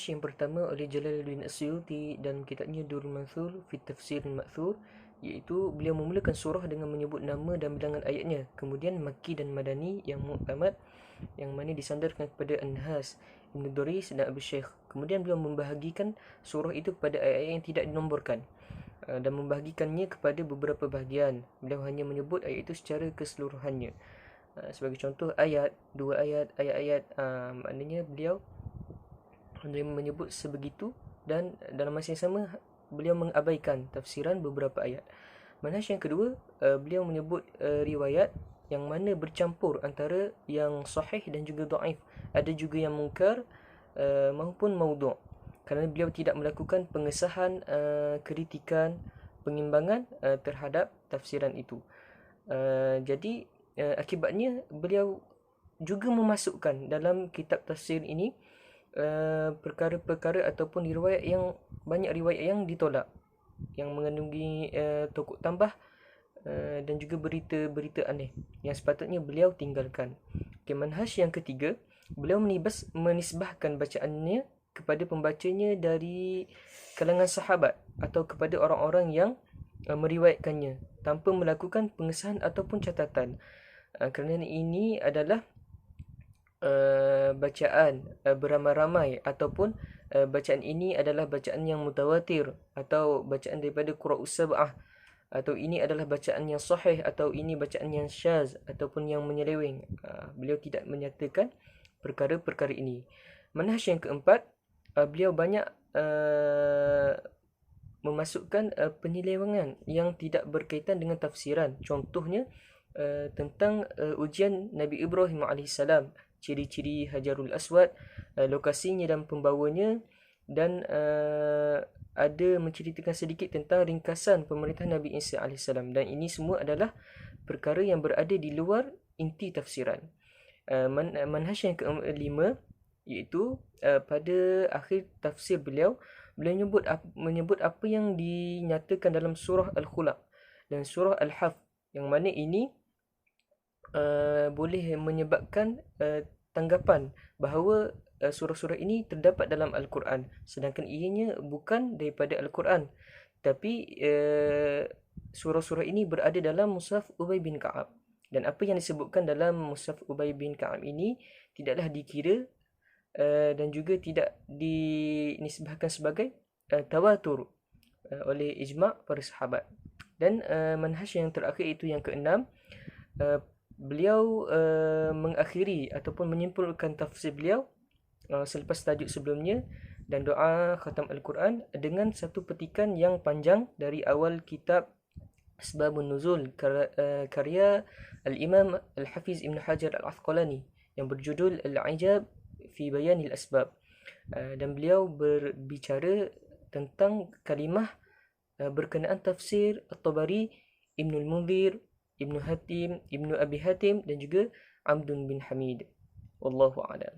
Manhaj yang pertama oleh Jalaluddin As-Suyuti dalam kitabnya Durrul Mansur fi Tafsir Al-Ma'thur, iaitu beliau memulakan surah dengan menyebut nama dan bilangan ayatnya, kemudian Makki dan Madani yang mu'tamad, yang mana disandarkan kepada An-Nahas, Ibn Durais dan Abu Syekh. Kemudian beliau membahagikan surah itu kepada ayat-ayat yang tidak dinomborkan dan membahagikannya kepada beberapa bahagian. Beliau hanya menyebut ayat itu secara keseluruhannya. Sebagai contoh, ayat, dua ayat, ayat-ayat, maknanya beliau menyebut sebegitu, dan dalam masa yang sama beliau mengabaikan tafsiran beberapa ayat. Manhaj yang kedua, beliau menyebut riwayat yang mana bercampur antara yang sahih dan juga dhaif. Ada juga yang munkar maupun maudhu'. Kerana beliau tidak melakukan pengesahan, kritikan, pengimbangan terhadap tafsiran itu. Jadi akibatnya beliau juga memasukkan dalam kitab tafsir ini perkara-perkara ataupun riwayat yang banyak, riwayat yang ditolak, yang mengandungi tokok tambah dan juga berita-berita aneh yang sepatutnya beliau tinggalkan. Manhaj yang ketiga, beliau menisbahkan bacaannya kepada pembacanya dari kalangan sahabat atau kepada orang-orang yang meriwayatkannya tanpa melakukan pengesahan ataupun catatan. Kerana ini adalah bacaan beramai-ramai, ataupun bacaan ini adalah bacaan yang mutawatir atau bacaan daripada qura'us sab'ah, atau ini adalah bacaan yang sahih, atau ini bacaan yang syaz ataupun yang menyeleweng. Beliau tidak menyatakan perkara-perkara ini. Manhaj yang keempat, beliau banyak memasukkan penyelewengan yang tidak berkaitan dengan tafsiran. Contohnya tentang ujian Nabi Ibrahim AS, ciri-ciri Hajarul Aswad, lokasinya dan pembawanya, dan ada menceritakan sedikit tentang ringkasan pemerintahan Nabi Isa AS. Dan ini semua adalah perkara yang berada di luar inti tafsiran. Manhaj yang kelima, iaitu pada akhir tafsir beliau menyebut apa yang dinyatakan dalam surah Al-Khulaq dan surah Al-Haf, yang mana ini boleh menyebabkan tanggapan bahawa surah-surah ini terdapat dalam Al-Quran, sedangkan ianya bukan daripada Al-Quran, tapi surah-surah ini berada dalam Mushaf Ubay bin Ka'ab. Dan apa yang disebutkan dalam Mushaf Ubay bin Ka'ab ini tidaklah dikira dan juga tidak dinisbahkan sebagai tawatur oleh ijma' para sahabat. Dan manhaj yang terakhir, itu yang keenam, beliau mengakhiri ataupun menyimpulkan tafsir beliau selepas tajuk sebelumnya dan doa khatam Al-Quran dengan satu petikan yang panjang dari awal kitab Asbabun Nuzul karya Al-Imam Al-Hafiz Ibn Hajar Al-Asqalani yang berjudul Al-Ijab fi Bayanil Asbab. Dan beliau berbicara tentang kalimah berkenaan tafsir At-Tabari, Ibnul Munzir, Ibnu Hatim, Ibnu Abi Hatim dan juga Amdun bin Hamid. Wallahu a'lam.